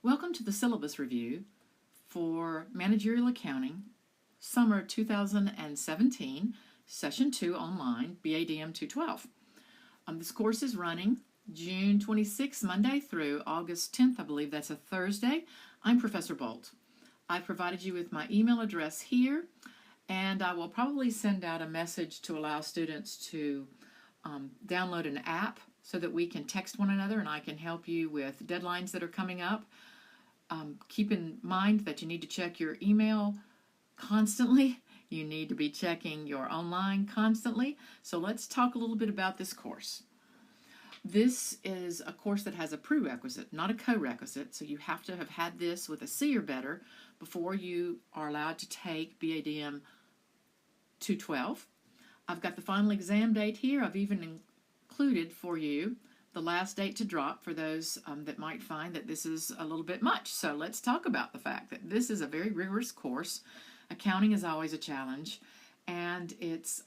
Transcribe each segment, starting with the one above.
Welcome to the syllabus review for Managerial Accounting, Summer 2017, Session 2 online, BADM 212. This course is running June 26th, Monday through August 10th, I believe that's a Thursday. I'm Professor Bolt. I provided you with my email address here, and I will probably send out a message to allow students to download an app so that we can text one another and I can help you with deadlines that are coming up. Keep in mind that you need to check your email constantly. You need to be checking your online constantly. So let's talk a little bit about this course. This is a course that has a prerequisite, not a co-requisite. So you have to have had this with a C or better before you are allowed to take BADM 212. I've got the final exam date here. I've even included for you the last date to drop for those that might find that this is a little bit much. So let's talk about the fact that this is a very rigorous course. Accounting is always a challenge, and it's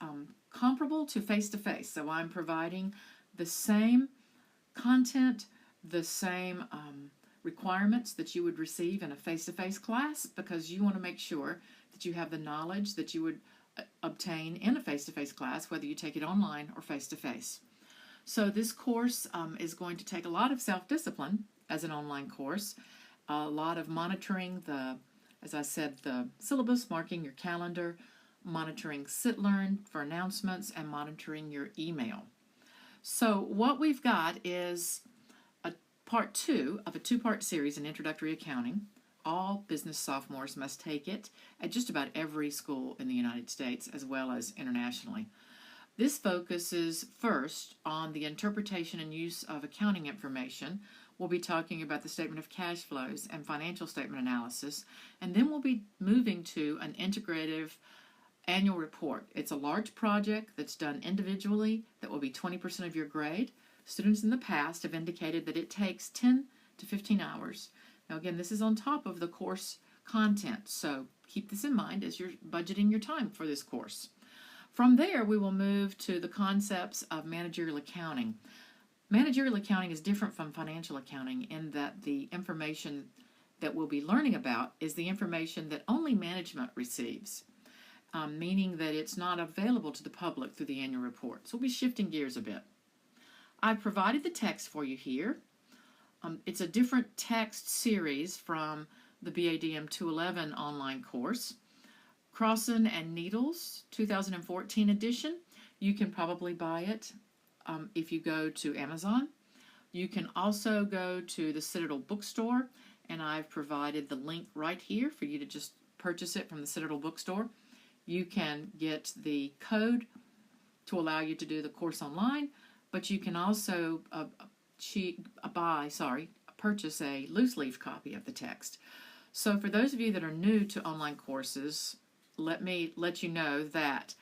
comparable to face-to-face. So I'm providing the same content, the same requirements that you would receive in a face-to-face class, because you want to make sure that you have the knowledge that you would obtain in a face-to-face class, whether you take it online or face-to-face. So this course is going to take a lot of self-discipline as an online course, a lot of monitoring as I said, the syllabus, marking your calendar, monitoring Sit-Learn for announcements, and monitoring your email. So what we've got is a part 2 of a 2-part series in Introductory Accounting. All business sophomores must take it at just about every school in the United States as well as internationally. This focuses first on the interpretation and use of accounting information. We'll be talking about the statement of cash flows and financial statement analysis, and then we'll be moving to an integrative annual report. It's a large project that's done individually that will be 20% of your grade. Students in the past have indicated that it takes 10 to 15 hours. Now again, this is on top of the course content, so keep this in mind as you're budgeting your time for this course. From there, we will move to the concepts of managerial accounting. Managerial accounting is different from financial accounting in that the information that we'll be learning about is the information that only management receives, meaning that it's not available to the public through the annual report. So we'll be shifting gears a bit. I've provided the text for you here. It's a different text series from the BADM 211 online course. Crossan and Needles 2014 edition. You can probably buy it if you go to Amazon. You can also go to the Citadel bookstore, and I've provided the link right here for you to just purchase it from the Citadel bookstore. You can get the code to allow you to do the course online, but you can also purchase a loose leaf copy of the text. So for those of you that are new to online courses, let me let you know that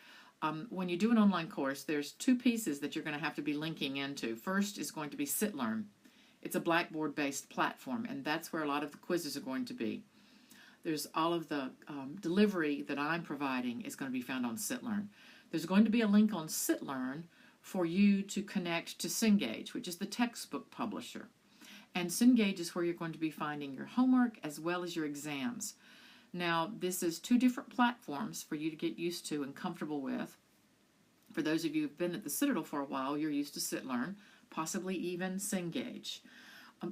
when you do an online course, there's 2 pieces that you're going to have to be linking into. First is going to be Sit-Learn. It's a Blackboard-based platform, and that's where a lot of the quizzes are going to be. There's all of the delivery that I'm providing is going to be found on Sit-Learn. There's going to be a link on Sit-Learn for you to connect to Cengage, which is the textbook publisher. And Cengage is where you're going to be finding your homework as well as your exams. Now, this is 2 different platforms for you to get used to and comfortable with. For those of you who've been at the Citadel for a while, you're used to Sit-Learn, possibly even Cengage.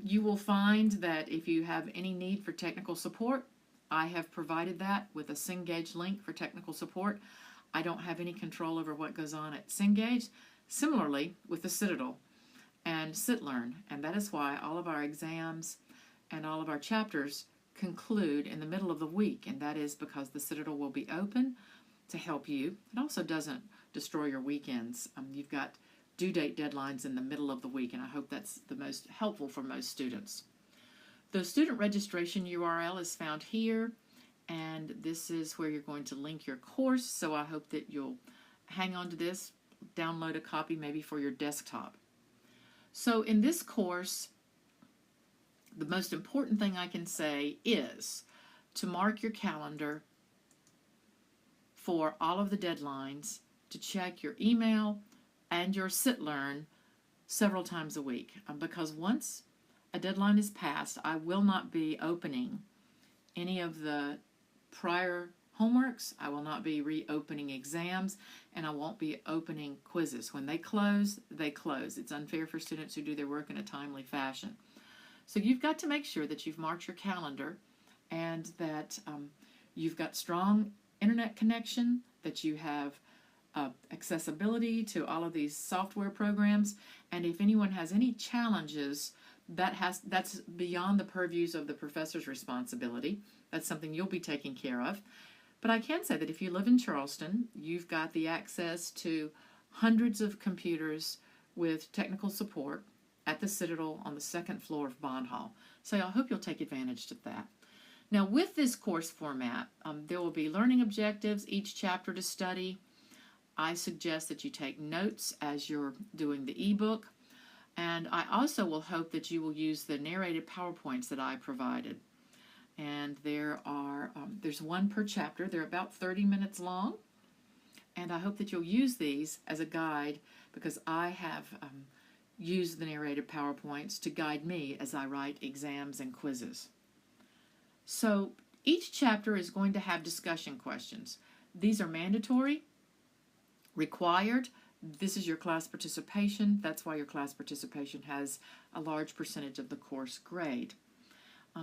You will find that if you have any need for technical support, I have provided that with a Cengage link for technical support. I don't have any control over what goes on at Cengage. Similarly, with the Citadel and Sit-Learn, and that is why all of our exams and all of our chapters conclude in the middle of the week, and that is because the Citadel will be open to help you. It also doesn't destroy your weekends. You've got due date deadlines in the middle of the week, and I hope that's the most helpful for most students. The student registration URL is found here, and this is where you're going to link your course, so I hope that you'll hang on to this, download a copy maybe for your desktop. So in this course, the most important thing I can say is to mark your calendar for all of the deadlines, to check your email and your Sit-Learn several times a week. Because once a deadline is passed, I will not be opening any of the prior homeworks. I will not be reopening exams, and I won't be opening quizzes. When they close, they close. It's unfair for students who do their work in a timely fashion. So you've got to make sure that you've marked your calendar and that you've got strong internet connection, that you have accessibility to all of these software programs, and if anyone has any challenges, that's beyond the purviews of the professor's responsibility. That's something you'll be taking care of. But I can say that if you live in Charleston, you've got the access to hundreds of computers with technical support at the Citadel on the second floor of Bond Hall. So I hope you'll take advantage of that. Now, with this course format, there will be learning objectives, each chapter to study. I suggest that you take notes as you're doing the ebook, and I also will hope that you will use the narrated PowerPoints that I provided. And there's one per chapter. They're about 30 minutes long, and I hope that you'll use these as a guide, because I have used the narrated PowerPoints to guide me as I write exams and quizzes. So each chapter is going to have discussion questions. These are mandatory, required. This is your class participation. That's why your class participation has a large percentage of the course grade.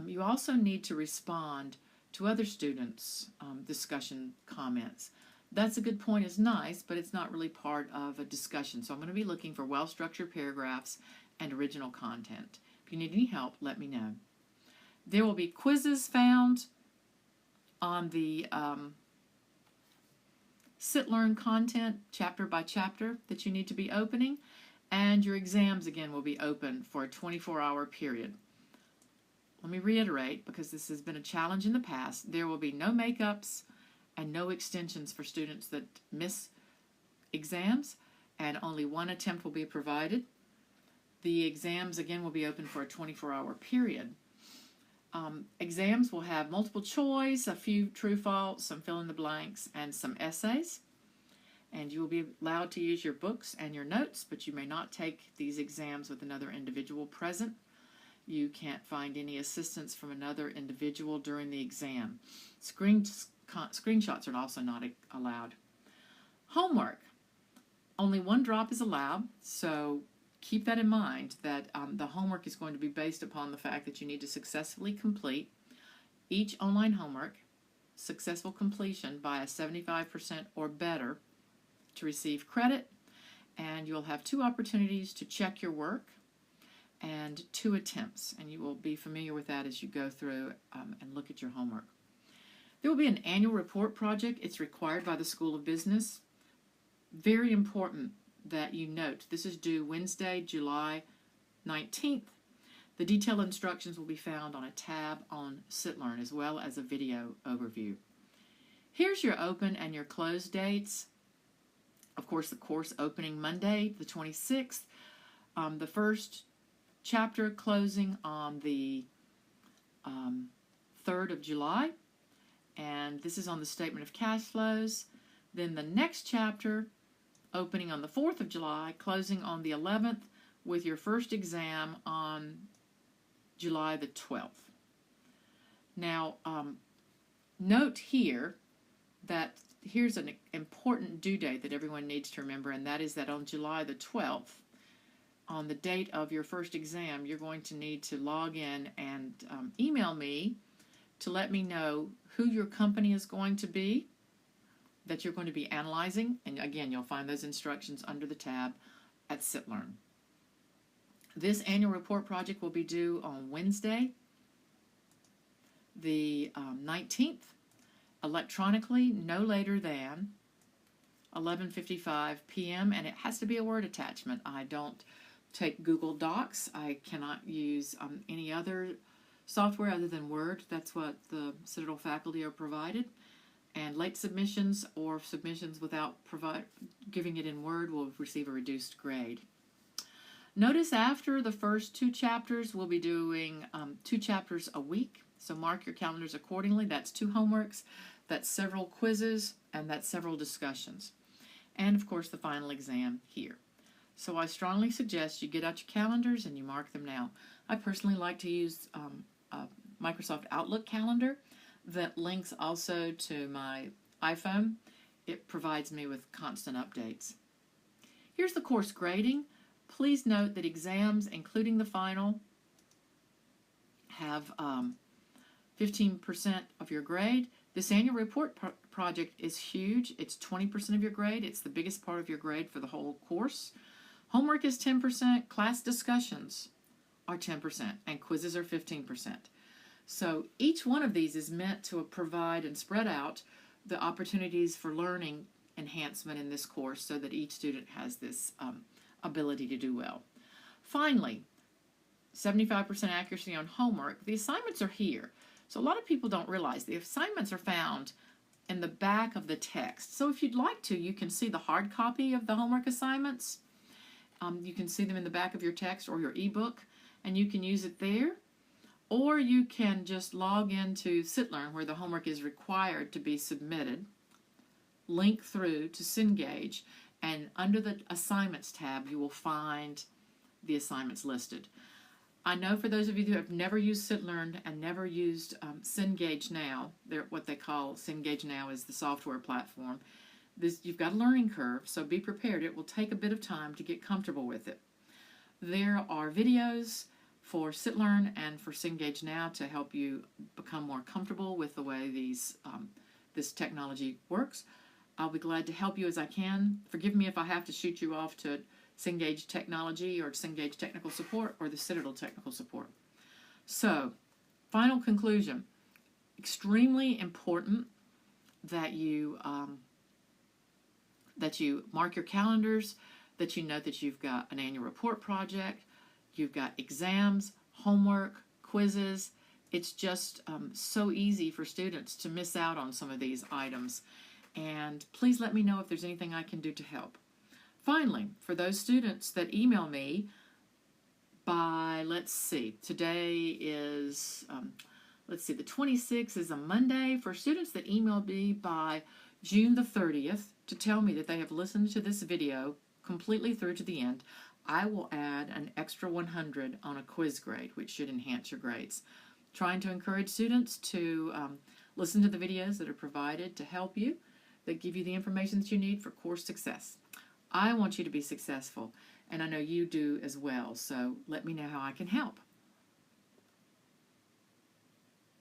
You also need to respond to other students' discussion comments. That's a good point is nice, but it's not really part of a discussion. So I'm going to be looking for well-structured paragraphs and original content. If you need any help, let me know. There will be quizzes found on the Sit-Learn content, chapter by chapter, that you need to be opening, and your exams, again, will be open for a 24-hour period. Let me reiterate, because this has been a challenge in the past, there will be no makeups and no extensions for students that miss exams, and only one attempt will be provided. The exams, again, will be open for a 24-hour period. Exams will have multiple choice, a few true false, some fill in the blanks, and some essays. And you will be allowed to use your books and your notes, but you may not take these exams with another individual present. You can't find any assistance from another individual during the exam. Screenshots are also not allowed. Homework. Only one drop is allowed, so keep that in mind, that the homework is going to be based upon the fact that you need to successfully complete each online homework, successful completion by a 75% or better to receive credit, and you'll have 2 opportunities to check your work and 2 attempts, and you will be familiar with that as you go through and look at your homework. There will be an annual report project. It's required by the School of Business. Very important that you note this is due Wednesday, July 19th. The detailed instructions will be found on a tab on SitLearn, as well as a video overview. Here's your open and your close dates. Of course, the course opening Monday, the 26th. The first chapter closing on the 3rd of July. And this is on the statement of cash flows. Then the next chapter opening on the 4th of July, closing on the 11th, with your first exam on July the 12th. Now, note here that here's an important due date that everyone needs to remember, and that is that on July the 12th, on the date of your first exam, you're going to need to log in and email me to let me know who your company is going to be, that you're going to be analyzing, and again, you'll find those instructions under the tab at SitLearn. This annual report project will be due on Wednesday, the 19th, electronically, no later than 11:55 p.m., and it has to be a Word attachment. I don't take Google Docs. I cannot use any other software other than Word. That's what the Citadel faculty are provided. And late submissions or submissions without giving it in Word will receive a reduced grade. Notice after the first 2 chapters, we'll be doing 2 chapters a week. So mark your calendars accordingly. That's 2 homeworks, that's several quizzes, and that's several discussions. And of course, the final exam here. So I strongly suggest you get out your calendars and you mark them now. I personally like to use a Microsoft Outlook calendar that links also to my iPhone. It provides me with constant updates. Here's the course grading. Please note that exams, including the final, have 15% of your grade. This annual report project is huge. It's 20% of your grade. It's the biggest part of your grade for the whole course. Homework is 10%. Class discussions are 10%, and quizzes are 15%. So each one of these is meant to provide and spread out the opportunities for learning enhancement in this course so that each student has this ability to do well. Finally, 75% accuracy on homework. The assignments are here. So a lot of people don't realize the assignments are found in the back of the text. So if you'd like to, you can see the hard copy of the homework assignments. You can see them in the back of your text or your ebook, and you can use it there. Or you can just log into SitLearn, where the homework is required to be submitted, link through to Cengage, and under the Assignments tab, you will find the assignments listed. I know for those of you who have never used SitLearn and never used Cengage Now, what they call Cengage Now is the software platform. You've got a learning curve, so be prepared. It will take a bit of time to get comfortable with it. There are videos for SitLearn and for Cengage Now to help you become more comfortable with the way this technology works. I'll be glad to help you as I can. Forgive me if I have to shoot you off to Cengage Technology or Cengage Technical Support or the Citadel Technical Support. So, final conclusion. Extremely important that you mark your calendars, that you know that you've got an annual report project, you've got exams, homework, quizzes. It's just so easy for students to miss out on some of these items. And please let me know if there's anything I can do to help. Finally, for those students that email me by, today is, the 26th is a Monday. For students that email me by June the 30th to tell me that they have listened to this video completely through to the end, I will add an extra 100 on a quiz grade, which should enhance your grades. Trying to encourage students to listen to the videos that are provided to help you, that give you the information that you need for course success. I want you to be successful, and I know you do as well, so let me know how I can help.